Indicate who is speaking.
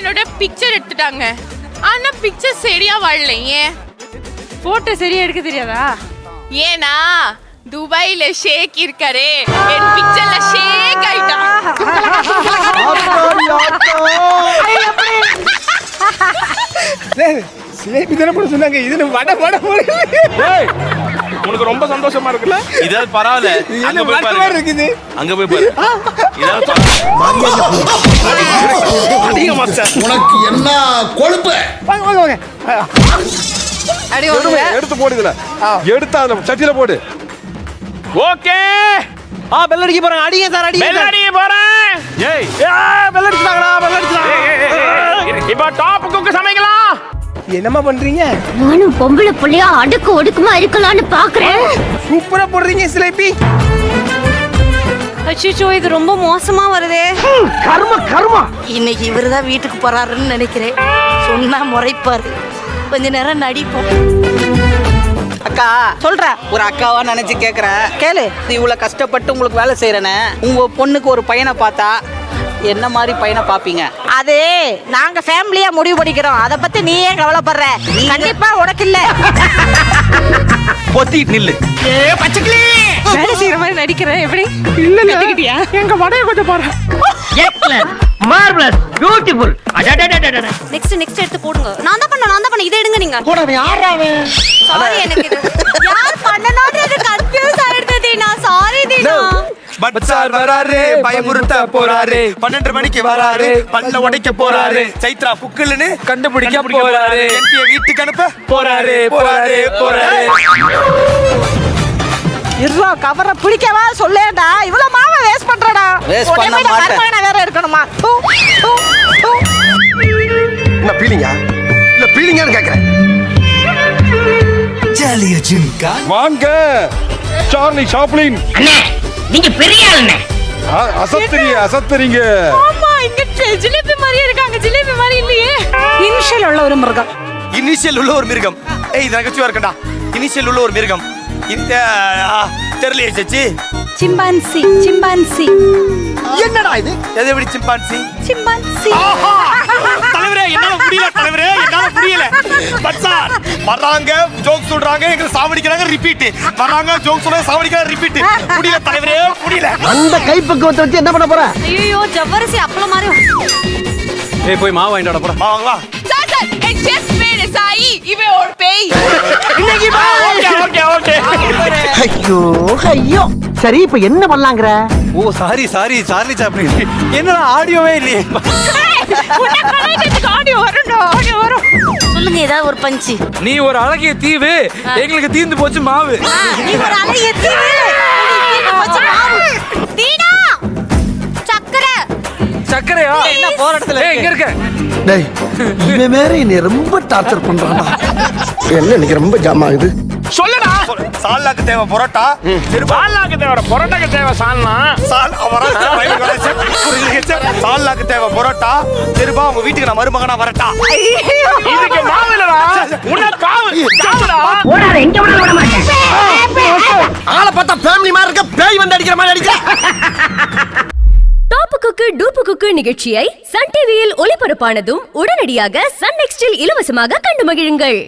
Speaker 1: என்னோட பிக்சர் எடுத்துட்டாங்க. ஆனா பிக்சர் சரியா வரலையே.
Speaker 2: போட்டோ சரியா எடுக்க தெரியாதா?
Speaker 1: ஏனா துபாயில ஷேக் இருக்காரே, என் பிக்சர்ல ஷேக் ஆயிட்டா.
Speaker 3: சிலேபி தான போட சொன்னாங்க. இது வட வட
Speaker 4: டேய் உனக்கு ரொம்ப சந்தோஷமா இருக்குல்ல?
Speaker 5: இதாவது பரவாயில்ல. அங்க போய் பாரு.
Speaker 3: இருக்குது.
Speaker 5: அங்க போய் பாரு. இதாவது
Speaker 4: அதிக மாஸ்டர்.
Speaker 6: உனக்கு என்ன கொழுப்பு?
Speaker 3: வாங்க வாங்க வாங்க.
Speaker 1: அடி
Speaker 3: எடுத்து போடு இதுல. எடுத்து அந்த சட்டில போடு.
Speaker 4: ஓகே.
Speaker 7: பெல் அடிக்க போறாங்க. அடிங்க சார், அடிங்க.
Speaker 4: பெல் அடிக்க போறேன்.
Speaker 5: ஏய்
Speaker 7: பெல் அடிச்சாங்கடா, பெல் அடிச்சாங்க.
Speaker 4: இப்போ டாப் குக்கு சமைக்கலாம்.
Speaker 3: என்னம்மா பண்றீங்க?
Speaker 8: நானும் பொம்பளை புள்ளையா அடுக்கு ஒடுக்குமா இருக்கலாம்னு பாக்குறேன்.
Speaker 3: சூப்பரா போடுறீங்க சிலேபி.
Speaker 2: அச்சோ, இது ரொம்ப மோசமா வருதே.
Speaker 3: கர்மா.
Speaker 9: இன்னைக்கு இவருதான் வீட்டுக்கு போறாருன்னு நினைக்கிறேன். சொன்னா முறைப்பாரு. கொஞ்ச நேரம் நடிப்போம்.
Speaker 7: அக்கா சொல்ற, ஒரு அக்காவா நினைச்சு கேக்குறேன். கேளு, இவ்வளவு கஷ்டப்பட்டு உங்களுக்கு வேலை செய்யறேன்னு உங்க பொண்ணுக்கு ஒரு பையனை பார்த்தா என்ன மாதிரி பையனை பாப்பீங்க? அது நாங்க ஃபேமிலியா முடிவு பண்ணிக்கிறோம். அத பத்தி நீ ஏன் கவலைப்படுற? கண்டிப்பா உனக்கு இல்ல.
Speaker 5: பொத்திட்டு நில்லு.
Speaker 2: வேலை செய்யற மாதிரி நடிக்கிறேன். எப்படி இல்ல கட்டிக்கிட்டியா?
Speaker 4: எங்க வடைய கொஞ்சம் பாரு.
Speaker 7: Marvellous, beautiful.
Speaker 2: நெக்ஸ்ட் எடுத்து போடுங்க. நான் தான் பண்ண இதை எடுங்க நீங்க.
Speaker 7: போடவே யாராவே?
Speaker 2: சாரி, எனக்கு இது யார் பண்ணனானது கன்ஃபியூஸ் ஆயிடுது தீனா. சாரி தீனா.
Speaker 5: பட்சார் வராரு, பயமுறுத்த போறாரு, 12 மணிக்கு வராரு, பல்ல உடைக்க போறாரு, சைத்ரா புக்கிள்னு கண்டுபிடிக்க போறாரு, எம்பியை வீட்டுக்கு அனுப்ப போறாரு.
Speaker 7: இருவா கவரை பிடிக்கவா சொல்லேடா. இவ்வளவு மாவை வேஸ்ட் பண்றடா.
Speaker 5: Waste பண்ண மாட்டேன்.
Speaker 7: மரமான வேற எடுக்கணுமா?
Speaker 6: என்ன பீலிங்கா? இல்ல பீலிங்கான்னு கேக்குறேன்.
Speaker 5: ஜாலியா ஜிம்கா.
Speaker 3: வாங்க சார்லி சாப்ளின்.
Speaker 8: அண்ணே, நீங்க பெரிய ஆளுண்ணே.
Speaker 3: அசத்துறீங்க.
Speaker 2: ஆமா, இங்க ஜிலேபி மாதிரி இருக்காங்க. ஜிலேபி மாதிரி இல்லையே.
Speaker 7: இனிஷியல் உள்ள ஒரு மிருகம்.
Speaker 5: இனிஷியல் உள்ள ஒரு மிருகம். ஏய் இது நகைச்சுவா இருக்கடா. இனிஷியல் உள்ள ஒரு மிருகம். இந்த தெரியலையே சச்சி.
Speaker 2: சிம்பான்சி.
Speaker 6: என்னடா இது?
Speaker 5: எதை எப்படி சிம்பான்சி?
Speaker 4: தலைவரே என்னால முடியல. பட்சார் வர்றாங்க, ஜோக் சொல்றாங்க, எங்க சாவடிக்கிறாங்க, ரிப்பீட். வர்றாங்க, ஜோக் சொல்றாங்க, சாவடிக்கிறாங்க, ரிப்பீட். முடியல தலைவரே, முடியல.
Speaker 6: அந்த கைப்பக்குவத்தை வச்சு என்ன பண்ண போற?
Speaker 2: ஐயோ, ஜவ்வரிசி அப்பள மாதிரி.
Speaker 5: ஏய் போய் மாவு வாங்கிட்டு வர போறா.
Speaker 4: வா.
Speaker 1: சார் என் செஃப் பேரு சாயி. இவன் ஒரு பேய்.
Speaker 4: ஓகே.
Speaker 7: ஐயோ சரி, இப்ப என்ன பண்ணலாங்கற?
Speaker 5: ஓ சாரி சார்லி சாப்ளின். என்னடா ஆடியோவே இல்லையே.
Speaker 2: ஆடியோ வரும்.
Speaker 9: சொல்லுங்க ஏதாவது ஒரு பஞ்சு.
Speaker 5: நீ ஒரு அழகிய தீவு, எங்களுக்கு தீந்து போச்சு மாவு.
Speaker 9: நீ ஒரு அழகிய தீவு.
Speaker 2: தீனா,
Speaker 5: சக்கரையா?
Speaker 7: என்ன போற இடத்துல
Speaker 5: ஏய் இங்க இருக்க.
Speaker 6: டேய் இவன் வேற என்னை ரொம்ப டார்ச்சர் பண்றானா? என்ன இன்னைக்கு ரொம்ப ஜாம் ஆகுது.
Speaker 4: சொல்லுடா.
Speaker 5: சால்னாக்கு தேவை பரோட்டா.
Speaker 4: சால்னாக்கு தேவை பரோட்டாக்கு தேவை சால்னா.
Speaker 5: சால்னாக்கு தேவை பரோட்டா. சரிப்பா உங்க வீட்டுக்கு நான் மருமகனா வரட்டா.
Speaker 4: இதுக்கு மாவு இல்லடா. உன்ன காவுடா.
Speaker 8: ஓடாத, எங்க வேணாலும் விட மாட்டேன்.
Speaker 6: ஆளை பார்த்தா ஃபேமிலி மாதிரி இருக்க, பேய் வந்து அடிக்கிற மாதிரி அடிக்கிற.
Speaker 8: டாப்பு குக்கு டூப்பு குக்கு நிகழ்ச்சியை சன் டிவியில் ஒளிபரப்பானதும் உடனடியாக சன் நெக்ஸ்டில் இலவசமாக கண்டு மகிழுங்கள்.